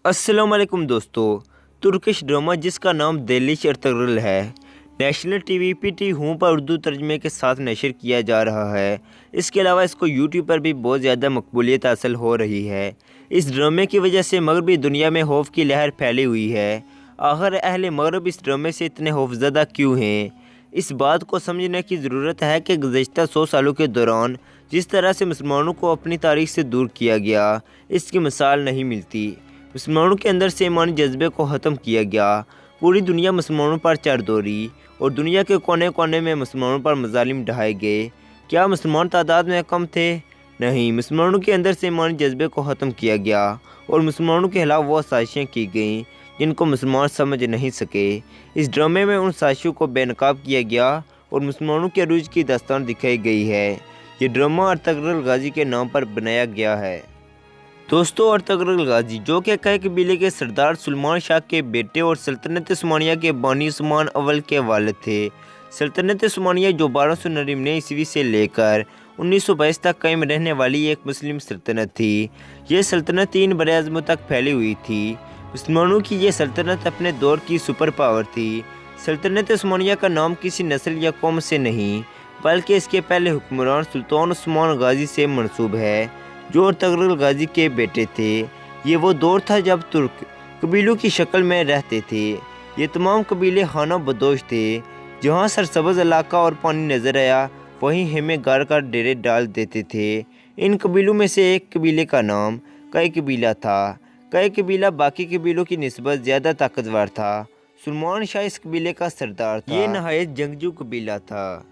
अस्सलाम वालेकुम दोस्तों। तुर्किश ड्रामा जिसका नाम डेलिश अर्तुगरुल है, नेशनल टीवी हूँ पर उर्दू तर्जमे के साथ नशर किया जा रहा है। इसके अलावा इसको यूट्यूब पर भी बहुत ज़्यादा मकबूलियत हासिल हो रही है। इस ड्रामे की वजह से मगरबी दुनिया में खौफ की लहर फैली हुई है। आखिर अहले मगरब इस ड्रामे से इतने खौफज़दा क्यों हैं? इस बात को समझने की ज़रूरत है कि गुज़श्ता 100 सालों के दौरान जिस तरह से मुसलमानों को अपनी तारीख से दूर किया गया, इसकी मिसाल नहीं मिलती। मुसलमानों के अंदर से ईमानी जज्बे को ख़त्म किया गया। पूरी दुनिया मुसलमानों पर चढ़ दौड़ी और दुनिया के कोने कोने में मुसलमानों पर मज़ालिम ढाए गए। क्या मुसलमान तादाद में कम थे? नहीं, मुसलमानों के अंदर से ईमानी जज्बे को ख़त्म किया गया और मुसलमानों के खिलाफ वो साजिशें की गईं जिनको मुसलमान समझ नहीं सके। इस ड्रामे में उन साजिशों को बेनकाब किया गया और मुसलमानों के अरूज की दास्तान दिखाई गई है। ये ड्रामा अर्तुगरुल गाजी के नाम पर बनाया गया है। दोस्तों, अर्तुगरुल गाजी जो कि कई कबीले के सरदार सुलेमान शाह के बेटे और सल्तनत उस्मानिया के बानी उस्मान अव्वल के वालिद थे। सल्तनत उस्मानिया जो 1299 ईस्वी से लेकर 1922 तक कायम रहने वाली एक मुस्लिम सल्तनत थी। ये सल्तनत 3 बरे-ए-आज़मों तक फैली हुई थी। मुसलमानों की ये सल्तनत अपने दौर की सुपर पावर थी। सल्तनत उस्मानिया का नाम किसी नस्ल या कौम से नहीं बल्कि इसके पहले हुक्मरान सुल्तान उस्मान गाजी से मंसूब है, जो अर्तुगरुल गाजी के बेटे थे। ये वो दौर था जब तुर्क कबीलों की शक्ल में रहते थे। ये तमाम कबीले खाना बदोश थे। जहाँ सरसब्ज़ इलाका और पानी नज़र आया वहीं हेमे गाड़ कर डेरे डाल देते थे। इन कबीलों में से एक कबीले का नाम कई कबीला था। कई कबीला बाकी कबीलों की निस्बत ज़्यादा ताकतवर था। सुलेमान शाह इस कबीले का सरदार था। ये नहायत जंगजू कबीला था।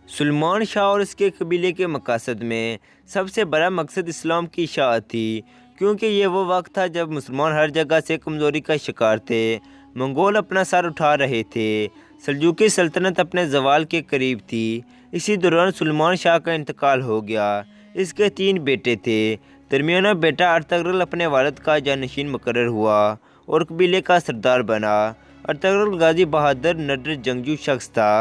सुलेमान शाह और इसके कबीले के मकासद में सबसे बड़ा मकसद इस्लाम की इशाअत थी, क्योंकि ये वो वक्त था जब मुसलमान हर जगह से कमज़ोरी का शिकार थे। मंगोल अपना सर उठा रहे थे। सल्जूकी सल्तनत अपने ज़वाल के करीब थी। इसी दौरान सुलेमान शाह का इंतकाल हो गया। इसके 3 बेटे थे। दरमियाना बेटा अर्तुगरुल अपने वालिद का जानशीन मुकर्रर हुआ और कबीले का सरदार बना। अर्तुगरुल गाजी बहादुर नडर जंगजू शख्स था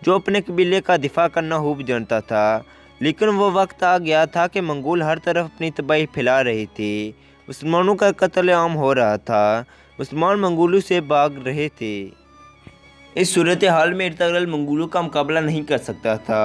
जो अपने कबीले का दिफा करना खूब जानता था। लेकिन वो वक्त आ गया था कि मंगोल हर तरफ अपनी तबाही फैला रहे थे। मुसलमानों का कत्ल आम हो रहा था। मुसलमान मंगोलों से भाग रहे थे। इस सूरत हाल में अर्तुगरुल मंगोलों का मुकाबला नहीं कर सकता था।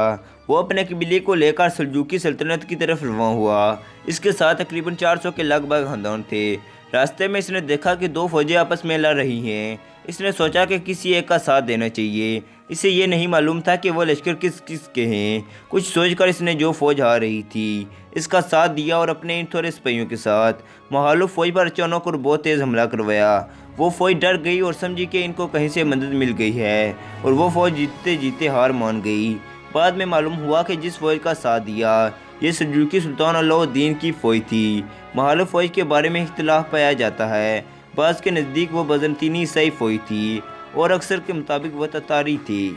वो अपने कबीले को लेकर सल्जूकी सल्तनत की तरफ रवाना हुआ। इसके साथ तकरीबन 400 के लगभग खानदान थे। रास्ते में इसने देखा कि 2 फौजें आपस में लड़ रही हैं। इसने सोचा कि किसी एक का साथ देना चाहिए। इसे ये नहीं मालूम था कि वो लश्कर किस किस के हैं। कुछ सोचकर इसने जो फौज आ रही थी इसका साथ दिया और अपने इन थोड़े सिपाहियों के साथ मुखालिफ फौज पर अचानक और बहुत तेज़ हमला करवाया। वो फौज डर गई और समझी कि इनको कहीं से मदद मिल गई है और वो फौज जीतते जीते हार मान गई। बाद में मालूम हुआ कि जिस फौज का साथ दिया ये सल्जूकी सुल्तान अलाउद्दीन की फौज थी। मुखालिफ फौज के बारे में इख्तिलाफ पाया जाता है। बाज़ के नज़दीक वो बज़ंतीनी ईसाई फौज थी और अक्सर के मुताबिक वह ततारी थी।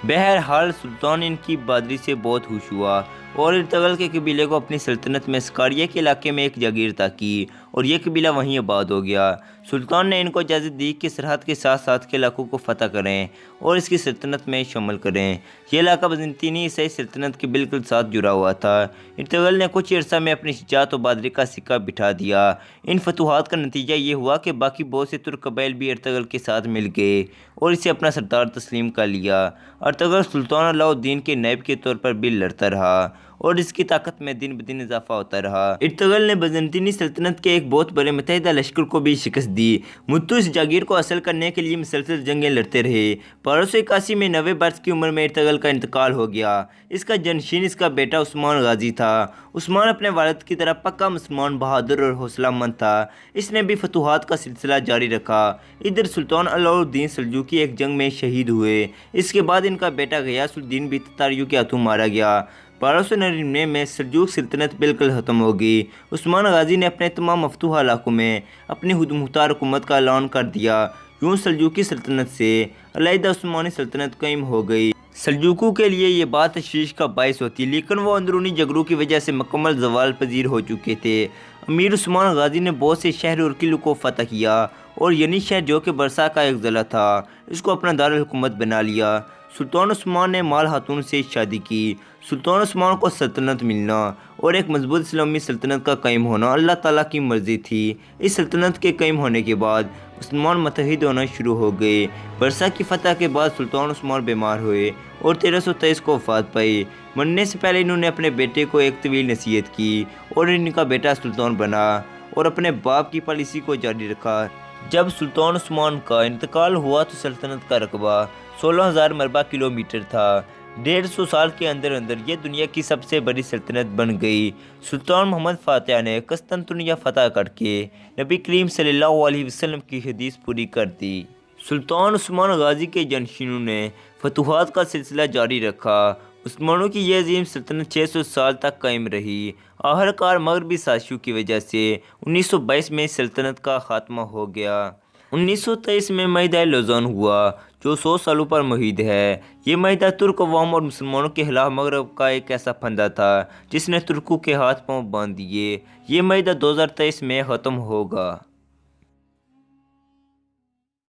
बहरहाल सुल्तान इनकी बहादुरी से बहुत खुश हुआ और अर्तुगरुल के कबीले को अपनी सल्तनत में स्कारिया के इलाके में एक जागीर अता की और ये कबीला वहीं आबाद हो गया। सुल्तान ने इनको इजाज़त दी कि सरहद के साथ साथ के इलाकों को फ़तह करें और इसकी सल्तनत में शामिल करें। यह इलाका बज़ंतीनी ईसाई सल्तनत के बिल्कुल साथ जुड़ा हुआ था। अर्तुगरुल ने कुछ अर्सा में अपनी शुजाअत और बहादुरी का सिक्का बिठा दिया। इन फतूहात का नतीजा ये हुआ कि बाकी बहुत से तुर्क कबाइल भी अर्तुगरुल के साथ मिल गए और इसे अपना सरदार तस्लीम कर लिया। अर्तुगरुल सुल्तान अलाउद्दीन के नायब के तौर पर भी लड़ता रहा और इसकी ताकत में दिन ब दिन इजाफा होता रहा। अर्तुगरुल ने बज़ंतीनी सल्तनत के एक बहुत बड़े मुत्तहिदा लश्कर को भी शिकस्त दी। मुद्दू इस जागीर को हासिल करने के लिए मुसलसल जंगें लड़ते रहे। 1281 में 90 वर्ष की उम्र में अर्तुगरुल का इंतकाल हो गया। इसका जनशीन इसका बेटा उस्मान गाजी था। उस्मान अपने वालिद की तरह पक्का मुसलमान, बहादुर और हौसलामंद था। इसने भी फतूहात का सिलसिला जारी रखा। इधर सुल्तान अलाउद्दीन सल्जूकी एक जंग में शहीद हुए। इसके बाद इनका बेटा गयासुद्दीन भी ततारियों के हाथों मारा गया। 1299 में सल्जूक सल्तनत बिल्कुल ख़त्म हो गई। उस्मान गाजी ने अपने तमाम मफतूहा इलाकों में अपनी खुद मुख्तार हुकूमत का ऐलान कर दिया। यूँ सल्जूकी सल्तनत से अलहदा उस्मानी सल्तनत कायम हो गई। सल्जूकों के लिए ये बात तशवीश का बायस होती, लेकिन वो अंदरूनी झगड़ों की वजह से मुकम्मल ज़वाल पजीर हो चुके थे। अमीर उस्मान गाजी ने बहुत से शहर और किलों को फ़तह किया और यनी शहर जो कि बरसा का एक ज़िला था इसको अपना दारुल हुकूमत बना लिया। सुल्तान उस्मान ने माल हातून से शादी की। सुल्तान उस्मान को सल्तनत मिलना اور ایک مضبوط اسلامی سلطنت کا قائم ہونا اللہ تعالیٰ کی مرضی تھی۔ اس سلطنت کے قائم ہونے کے بعد مسلمان متحد ہونا شروع ہو گئے۔ برسا کی فتح کے بعد سلطان عثمان بیمار ہوئے اور 1323 کو وفات پائی۔ مرنے سے پہلے انہوں نے اپنے بیٹے کو ایک طویل نصیحت کی اور ان کا بیٹا سلطان بنا اور اپنے باپ کی پالیسی کو جاری رکھا۔ جب سلطان عثمان کا انتقال ہوا تو سلطنت کا رقبہ 16,000 مربع کلومیٹر تھا۔ 150 سال کے اندر یہ دنیا کی سب سے بڑی سلطنت بن گئی۔ سلطان محمد فاتح نے قسطنطنیہ فتح کر کے نبی کریم صلی اللہ علیہ وسلم کی حدیث پوری کر دی۔ سلطان عثمان غازی کے جانشینوں نے فتوحات کا سلسلہ جاری رکھا۔ عثمانوں کی یہ عظیم سلطنت 600 سال تک قائم رہی۔ آخرکار مغربی سازشوں کی وجہ سے 1922 میں سلطنت کا خاتمہ ہو گیا۔ 1923 میں معاہدہ لوزان ہوا جو 100 سالوں پر محیط ہے۔ یہ معاہدہ ترک عوام اور مسلمانوں کے خلاف مغرب کا ایک ایسا پھندا تھا جس نے ترکوں کے ہاتھ پاؤں باندھ دیے۔ یہ معاہدہ 2023 میں ختم ہوگا۔